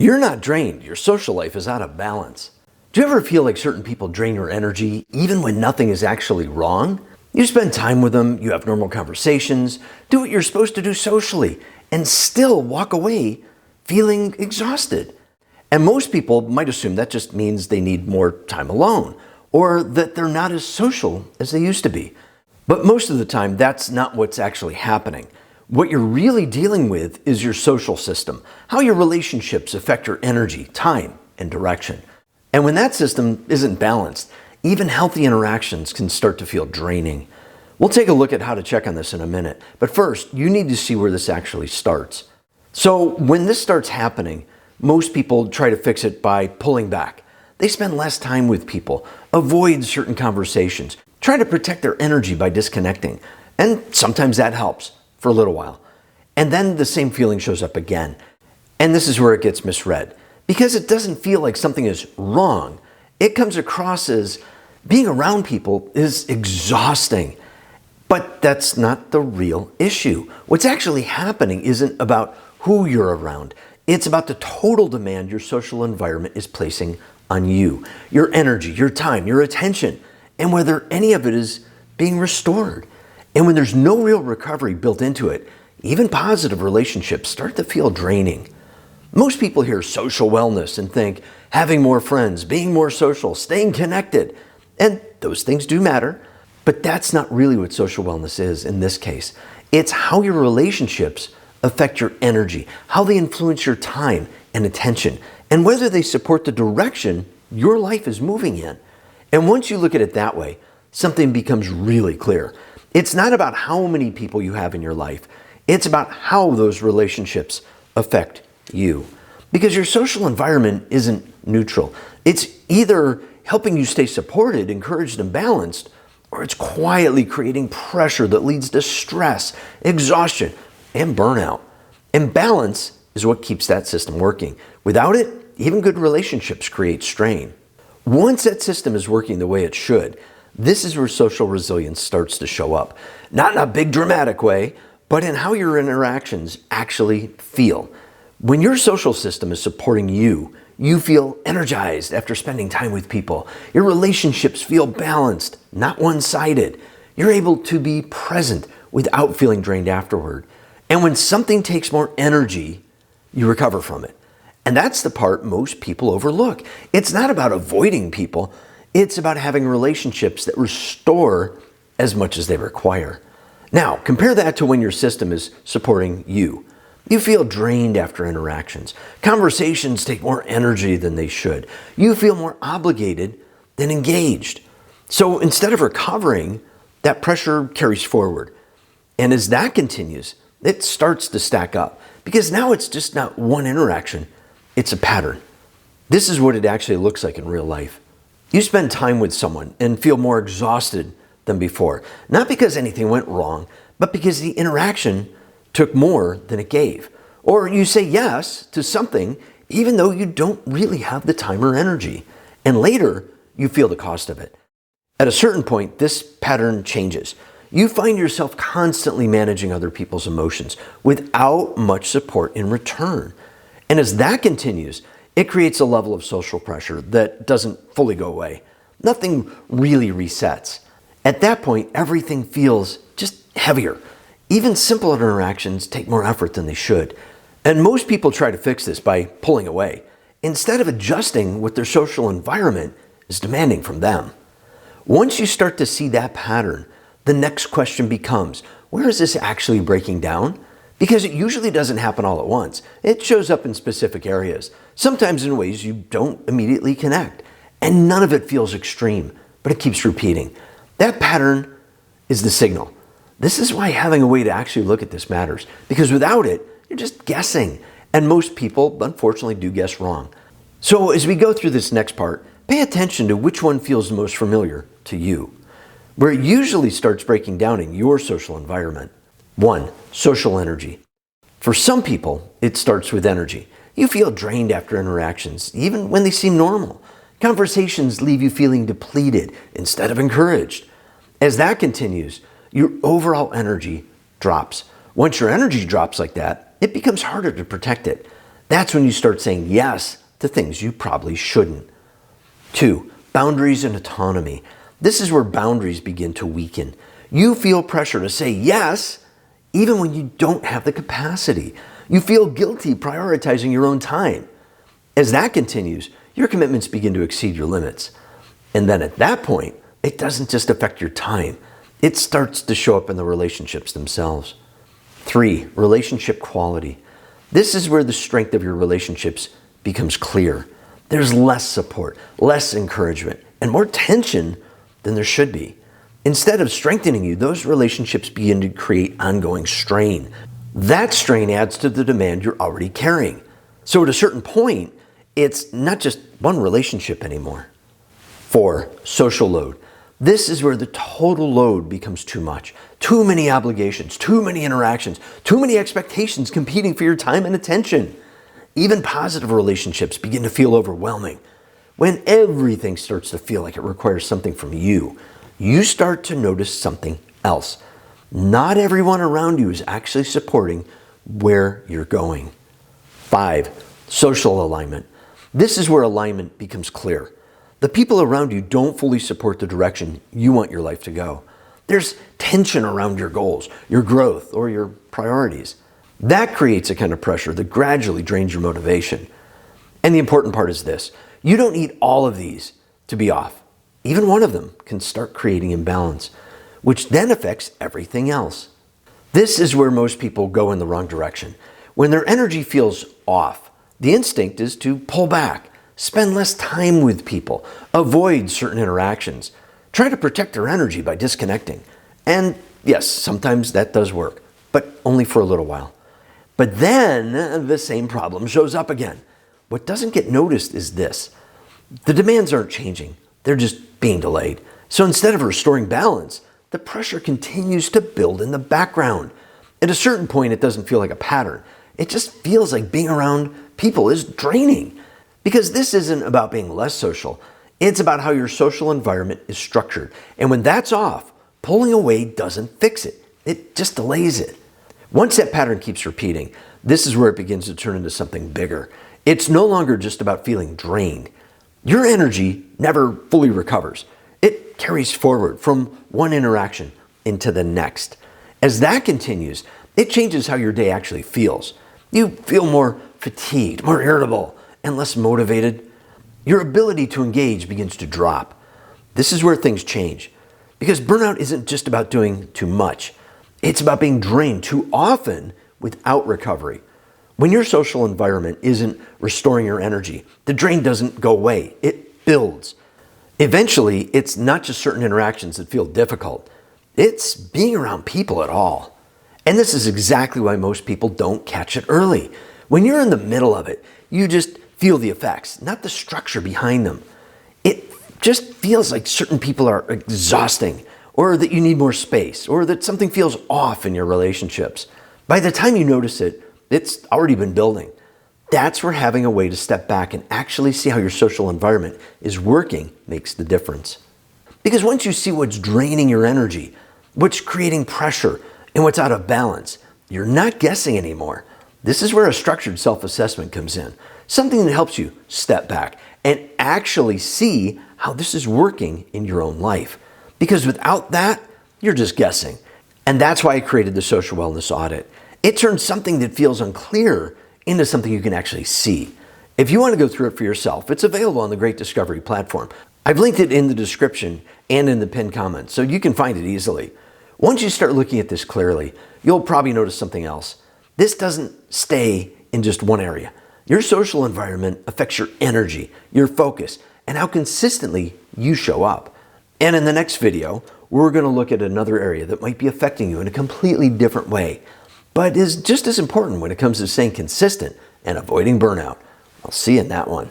You're not drained, your social life is out of balance. Do you ever feel like certain people drain your energy even when nothing is actually wrong? You spend time with them, you have normal conversations, do what you're supposed to do socially, and still walk away feeling exhausted. And most people might assume that just means they need more time alone, or that they're not as social as they used to be. But most of the time, that's not what's actually happening. What you're really dealing with is your social system, how your relationships affect your energy, time, and direction. And when that system isn't balanced, even healthy interactions can start to feel draining. We'll take a look at how to check on this in a minute, but first, you need to see where this actually starts. So when this starts happening, most people try to fix it by pulling back. They spend less time with people, avoid certain conversations, try to protect their energy by disconnecting, and sometimes that helps for a little while. And then the same feeling shows up again. And this is where it gets misread. Because it doesn't feel like something is wrong, it comes across as being around people is exhausting. But that's not the real issue. What's actually happening isn't about who you're around. It's about the total demand your social environment is placing on you, your energy, your time, your attention, and whether any of it is being restored. And when there's no real recovery built into it, even positive relationships start to feel draining. Most people hear social wellness and think having more friends, being more social, staying connected. And those things do matter, but that's not really what social wellness is in this case. It's how your relationships affect your energy, how they influence your time and attention, and whether they support the direction your life is moving in. And once you look at it that way, something becomes really clear. It's not about how many people you have in your life. It's about how those relationships affect you. Because your social environment isn't neutral. It's either helping you stay supported, encouraged, and balanced, or it's quietly creating pressure that leads to stress, exhaustion, and burnout. And balance is what keeps that system working. Without it, even good relationships create strain. Once that system is working the way it should, this is where social resilience starts to show up. Not in a big dramatic way, but in how your interactions actually feel. When your social system is supporting you, you feel energized after spending time with people. Your relationships feel balanced, not one-sided. You're able to be present without feeling drained afterward. And when something takes more energy, you recover from it. And that's the part most people overlook. It's not about avoiding people. It's about having relationships that restore as much as they require. Now, compare that to when your system is supporting you. You feel drained after interactions. Conversations take more energy than they should. You feel more obligated than engaged. So instead of recovering, that pressure carries forward. And as that continues, it starts to stack up. Because now it's just not one interaction, it's a pattern. This is what it actually looks like in real life. You spend time with someone and feel more exhausted than before, not because anything went wrong, but because the interaction took more than it gave. Or you say yes to something even though you don't really have the time or energy, and later you feel the cost of it. At a certain point, this pattern changes. You find yourself constantly managing other people's emotions without much support in return. And as that continues, it creates a level of social pressure that doesn't fully go away. Nothing really resets. At that point, everything feels just heavier. Even simple interactions take more effort than they should. And most people try to fix this by pulling away, instead of adjusting what their social environment is demanding from them. Once you start to see that pattern, the next question becomes, where is this actually breaking down? Because it usually doesn't happen all at once. It shows up in specific areas, sometimes in ways you don't immediately connect. And none of it feels extreme, but it keeps repeating. That pattern is the signal. This is why having a way to actually look at this matters, because without it, you're just guessing. And most people, unfortunately, do guess wrong. So as we go through this next part, pay attention to which one feels the most familiar to you, where it usually starts breaking down in your social environment. 1. Social energy. For some people, it starts with energy. You feel drained after interactions, even when they seem normal. Conversations leave you feeling depleted instead of encouraged. As that continues, your overall energy drops. Once your energy drops like that, it becomes harder to protect it. That's when you start saying yes to things you probably shouldn't. 2, boundaries and autonomy. This is where boundaries begin to weaken. You feel pressure to say yes even when you don't have the capacity. You feel guilty prioritizing your own time. As that continues, your commitments begin to exceed your limits. And then at that point, it doesn't just affect your time. It starts to show up in the relationships themselves. 3, relationship quality. This is where the strength of your relationships becomes clear. There's less support, less encouragement, and more tension than there should be. Instead of strengthening you, those relationships begin to create ongoing strain. That strain adds to the demand you're already carrying. So at a certain point, it's not just one relationship anymore. 4, social load. This is where the total load becomes too much. Too many obligations, too many interactions, too many expectations competing for your time and attention. Even positive relationships begin to feel overwhelming. When everything starts to feel like it requires something from you, you start to notice something else. Not everyone around you is actually supporting where you're going. 5, social alignment. This is where alignment becomes clear. The people around you don't fully support the direction you want your life to go. There's tension around your goals, your growth, or your priorities. That creates a kind of pressure that gradually drains your motivation. And the important part is this: you don't need all of these to be off. Even one of them can start creating imbalance, which then affects everything else. This is where most people go in the wrong direction. When their energy feels off, the instinct is to pull back, spend less time with people, avoid certain interactions, try to protect their energy by disconnecting. And yes, sometimes that does work, but only for a little while. But then the same problem shows up again. What doesn't get noticed is this: the demands aren't changing, they're just being delayed. So instead of restoring balance, the pressure continues to build in the background. At a certain point, it doesn't feel like a pattern. It just feels like being around people is draining. Because this isn't about being less social. It's about how your social environment is structured. And when that's off, pulling away doesn't fix it. It just delays it. Once that pattern keeps repeating, this is where it begins to turn into something bigger. It's no longer just about feeling drained. Your energy never fully recovers. It carries forward from one interaction into the next. As that continues, it changes how your day actually feels. You feel more fatigued, more irritable, and less motivated. Your ability to engage begins to drop. This is where things change. Because burnout isn't just about doing too much. It's about being drained too often without recovery. When your social environment isn't restoring your energy, the drain doesn't go away. It builds. Eventually, it's not just certain interactions that feel difficult. It's being around people at all. And this is exactly why most people don't catch it early. When you're in the middle of it, you just feel the effects, not the structure behind them. It just feels like certain people are exhausting, or that you need more space, or that something feels off in your relationships. By the time you notice it, it's already been building. That's where having a way to step back and actually see how your social environment is working makes the difference. Because once you see what's draining your energy, what's creating pressure, and what's out of balance, you're not guessing anymore. This is where a structured self-assessment comes in. Something that helps you step back and actually see how this is working in your own life. Because without that, you're just guessing. And that's why I created the social wellness audit. It turns something that feels unclear into something you can actually see. If you want to go through it for yourself, it's available on the Great Discovery platform. I've linked it in the description and in the pinned comments, so you can find it easily. Once you start looking at this clearly, you'll probably notice something else. This doesn't stay in just one area. Your social environment affects your energy, your focus, and how consistently you show up. And in the next video, we're going to look at another area that might be affecting you in a completely different way, but is just as important when it comes to staying consistent and avoiding burnout. I'll see you in that one.